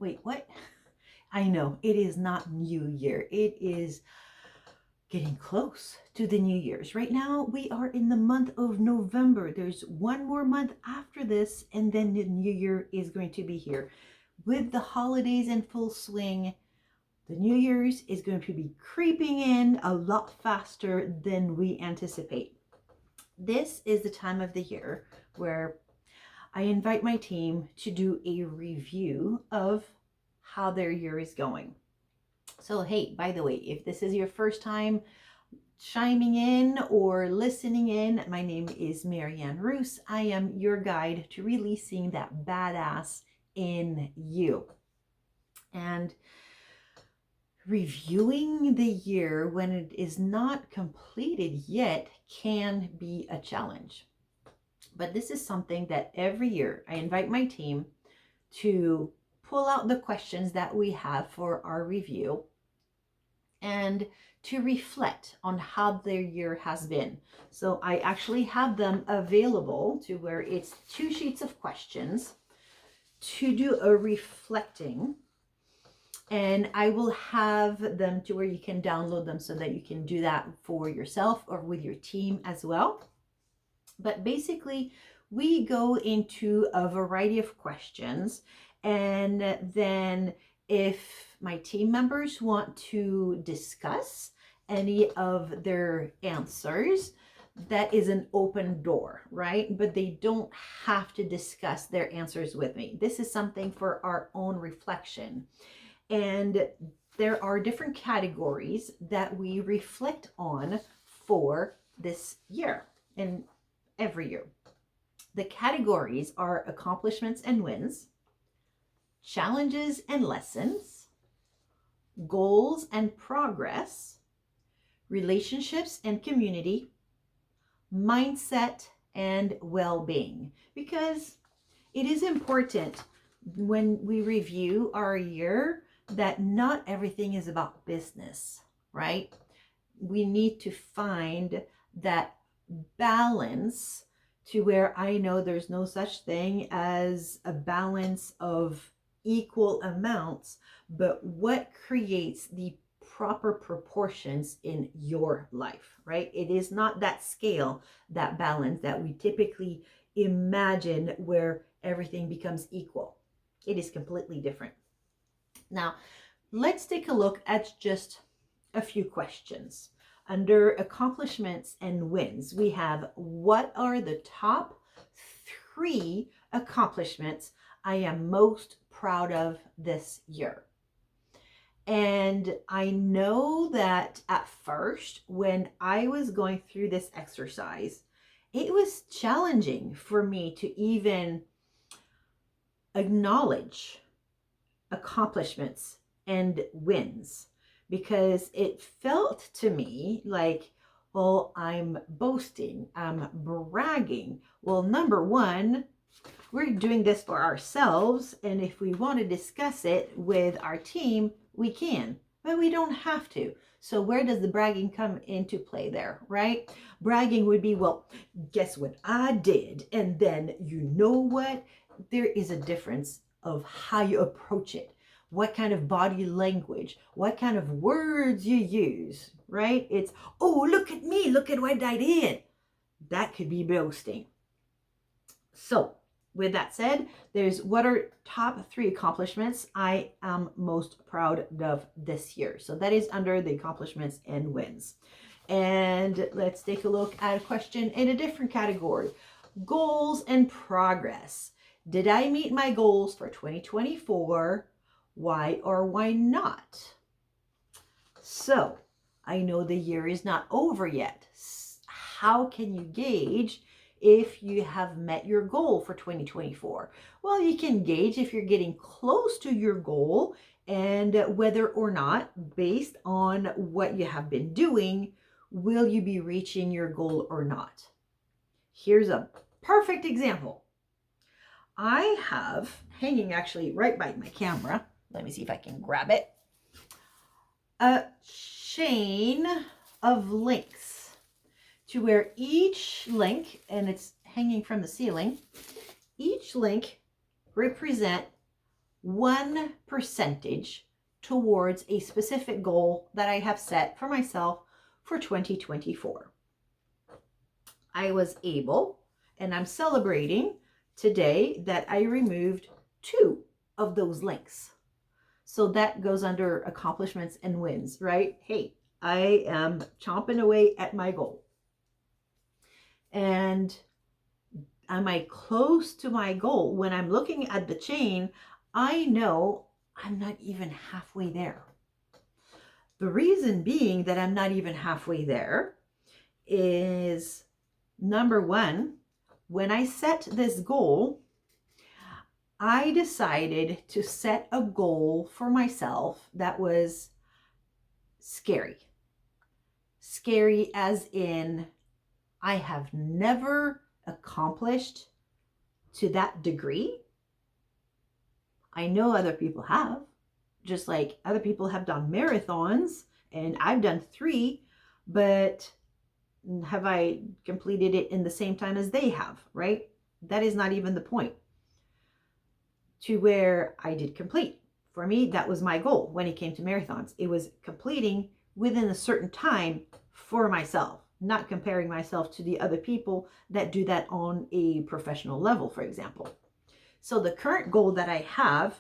wait, what? I know it is not New Year. It is getting close to the New Year's. Right now, we are in the month of November. There's one more month after this, and then the New Year is going to be here. With the holidays in full swing, the New Year's is going to be creeping in a lot faster than we anticipate. This is the time of the year where I invite my team to do a review of how their year is going. So, hey, by the way, if this is your first time chiming in or listening in, my name is Marianne Roos. I am your guide to releasing that badass in you. And reviewing the year when it is not completed yet can be a challenge. But this is something that every year I invite my team to pull out the questions that we have for our review and to reflect on how their year has been. So I actually have them available to where it's 2 sheets of questions to do a reflecting. And I will have them to where you can download them so that you can do that for yourself or with your team as well. But basically, we go into a variety of questions, and then if my team members want to discuss any of their answers, that is an open door, right? But they don't have to discuss their answers with me. This is something for our own reflection. And there are different categories that we reflect on for this year and every year. The categories are accomplishments and wins, challenges and lessons, goals and progress, relationships and community, mindset and well-being. Because it is important when we review our year that not everything is about business, right? We need to find that balance to where I know there's no such thing as a balance of equal amounts, but what creates the proper proportions in your life, right? It is not that scale, that balance that we typically imagine where everything becomes equal. It is completely different. Now, let's take a look at just a few questions. Under accomplishments and wins, we have what are the top 3 accomplishments I am most proud of this year? And I know that at first, when I was going through this exercise, it was challenging for me to even acknowledge accomplishments and wins, because it felt to me like, well, I'm boasting, I'm bragging. Well, number one, we're doing this for ourselves, and if we want to discuss it with our team, we can, but we don't have to. So where does the bragging come into play there, right? Bragging would be, well, guess what I did? And then you know what? There is a difference of how you approach it, what kind of body language, what kind of words you use, right? It's, oh, look at me, look at what I did. That could be boasting. So with that said, there's what are top 3 accomplishments I am most proud of this year. So that is under the accomplishments and wins. And let's take a look at a question in a different category. Goals and progress. Did I meet my goals for 2024? Why or why not? So I know the year is not over yet. How can you gauge if you have met your goal for 2024? Well, you can gauge if you're getting close to your goal and whether or not, based on what you have been doing, will you be reaching your goal or not? Here's a perfect example. I have hanging actually right by my camera. Let me see if I can grab it. A chain of links to where each link, and it's hanging from the ceiling, each link represent one percentage towards a specific goal that I have set for myself for 2024. I was able, and I'm celebrating today that I removed 2 of those links. So that goes under accomplishments and wins, right? Hey, I am chomping away at my goal. And am I close to my goal? When I'm looking at the chain, I know I'm not even halfway there. The reason being that I'm not even halfway there is, number one, when I set this goal, I decided to set a goal for myself that was scary. Scary as in, I have never accomplished to that degree. I know other people have, just like other people have done marathons, and I've done 3, but have I completed it in the same time as they have, right? That is not even the point. To where I did complete. For me, that was my goal when it came to marathons. It was completing within a certain time for myself, not comparing myself to the other people that do that on a professional level, for example. So the current goal that I have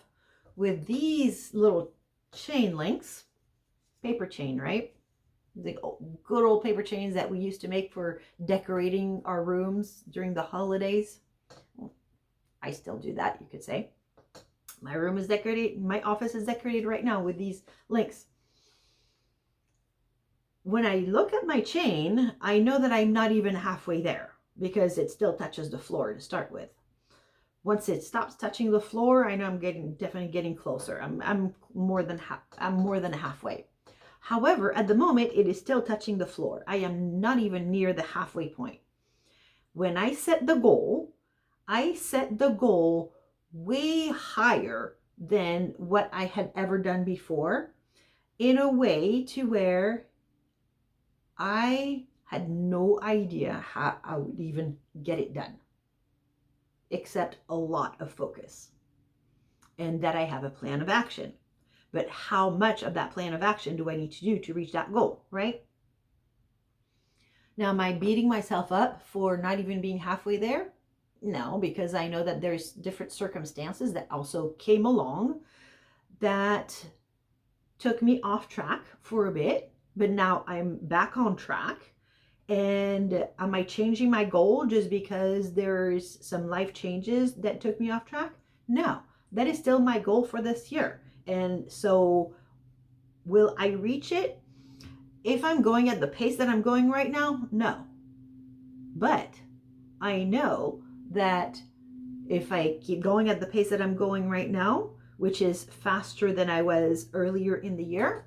with these little chain links, paper chain, right? The good old paper chains that we used to make for decorating our rooms during the holidays. Well, I still do that, you could say. My room is decorated, my office is decorated right now with these links. When I look at my chain, I know that I'm not even halfway there because it still touches the floor to start with. Once it stops touching the floor, I know I'm definitely getting closer. I'm more than halfway. However, at the moment, it is still touching the floor. I am not even near the halfway point. When I set the goal, I set the goal way higher than what I had ever done before, in a way to where I had no idea how I would even get it done, except a lot of focus, and that I have a plan of action. But how much of that plan of action do I need to do to reach that goal, right? Now, am I beating myself up for not even being halfway there? No, because I know that there's different circumstances that also came along that took me off track for a bit, but now I'm back on track. And am I changing my goal just because there's some life changes that took me off track? No, that is still my goal for this year. And so will I reach it? If I'm going at the pace that I'm going right now, no. But I know that if I keep going at the pace that I'm going right now, which is faster than I was earlier in the year,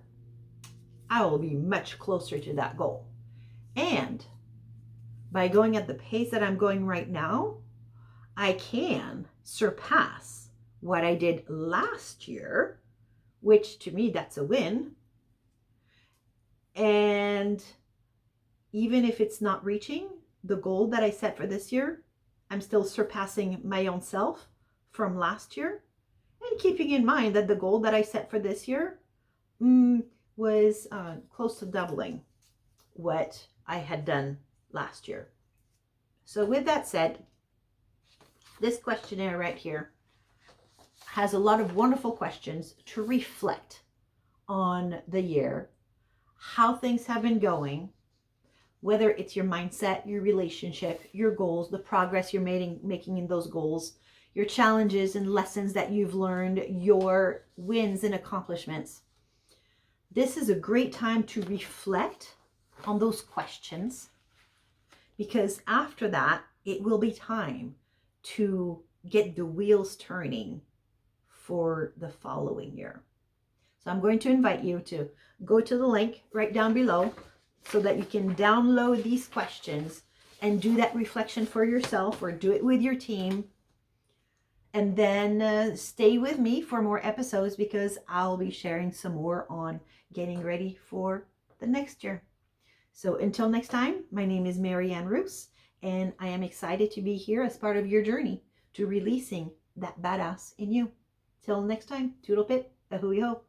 I will be much closer to that goal. And by going at the pace that I'm going right now, I can surpass what I did last year, which to me, that's a win. And even if it's not reaching the goal that I set for this year, I'm still surpassing my own self from last year. And keeping in mind that the goal that I set for this year was close to doubling what I had done last year. So with that said, this questionnaire right here has a lot of wonderful questions to reflect on the year, how things have been going, whether it's your mindset, your relationship, your goals, the progress you're making in those goals, your challenges and lessons that you've learned, your wins and accomplishments. This is a great time to reflect on those questions, because after that, it will be time to get the wheels turning for the following year. So I'm going to invite you to go to the link right down below so that you can download these questions and do that reflection for yourself, or do it with your team. And then stay with me for more episodes, because I'll be sharing some more on getting ready for the next year. So until next time, my name is Marianne Roos, and I am excited to be here as part of your journey to releasing that badass in you. Till next time, toodle pip, a hooey ho.